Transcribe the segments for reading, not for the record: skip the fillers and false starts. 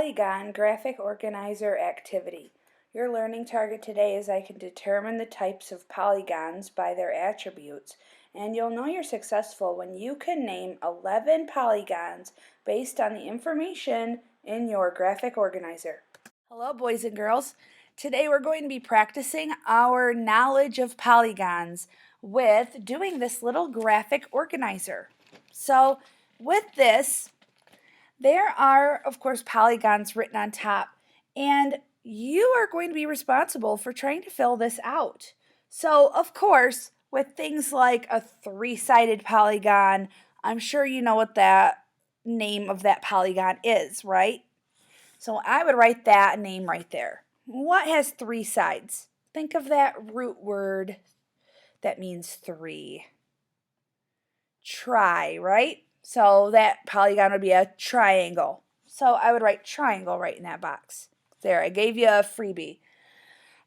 Polygon Graphic Organizer activity. Your learning target today is I can determine the types of polygons by their attributes, and you'll know you're successful when you can name 11 polygons based on the information in your graphic organizer. Hello boys and girls. Today we're going to be practicing our knowledge of polygons with doing this little graphic organizer. So with this, there are, of course, polygons written on top, and you are going to be responsible for trying to fill this out. So, of course, with things like a three-sided polygon, I'm sure you know what that name of that polygon is, right? So I would write that name right there. What has three sides? Think of that root word that means three. Tri, right? So that polygon would be a triangle. So I would write triangle right in that box. There, I gave you a freebie.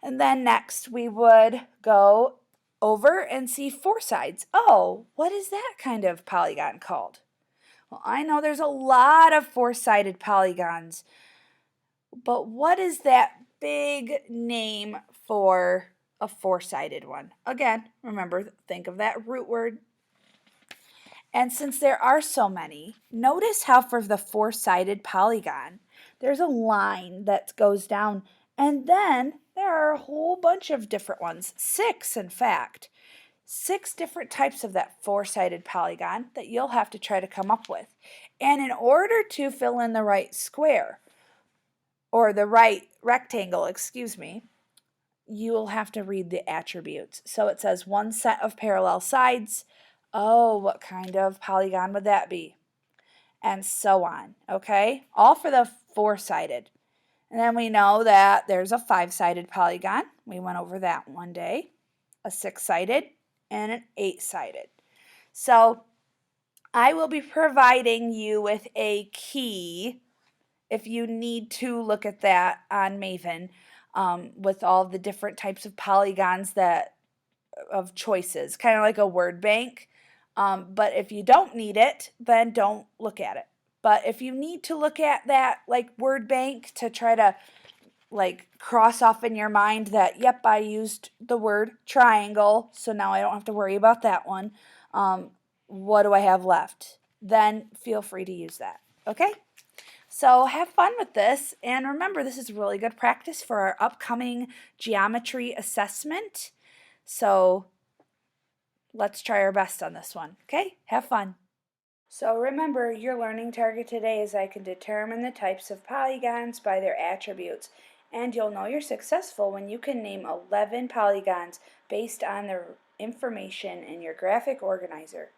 And then next we would go over and see four sides. Oh, what is that kind of polygon called? Well, I know there's a lot of four-sided polygons, but what is that big name for a four-sided one? Again, remember, think of that root word. And since there are so many, notice how for the four-sided polygon, there's a line that goes down, and then there are a whole bunch of different ones, 6 in fact. 6 different types of that four-sided polygon that you'll have to try to come up with. And in order to fill in the right square, or the right rectangle, excuse me, you will have to read the attributes. So it says one set of parallel sides. Oh, what kind of polygon would that be? And so on, okay? All for the four-sided. And then we know that there's a five-sided polygon. We went over that one day. A six-sided and an eight-sided. So I will be providing you with a key if you need to look at that on Maven with all the different types of polygons of choices, kind of like a word bank. But if you don't need it, then don't look at it. But if you need to look at that like word bank to try to like cross off in your mind that, yep, I used the word triangle, so now I don't have to worry about that one. What do I have left? Then feel free to use that, okay? So have fun with this, and remember, this is really good practice for our upcoming geometry assessment. So let's try our best on this one, okay? Have fun. So remember, your learning target today is I can determine the types of polygons by their attributes, and you'll know you're successful when you can name 11 polygons based on the information in your graphic organizer.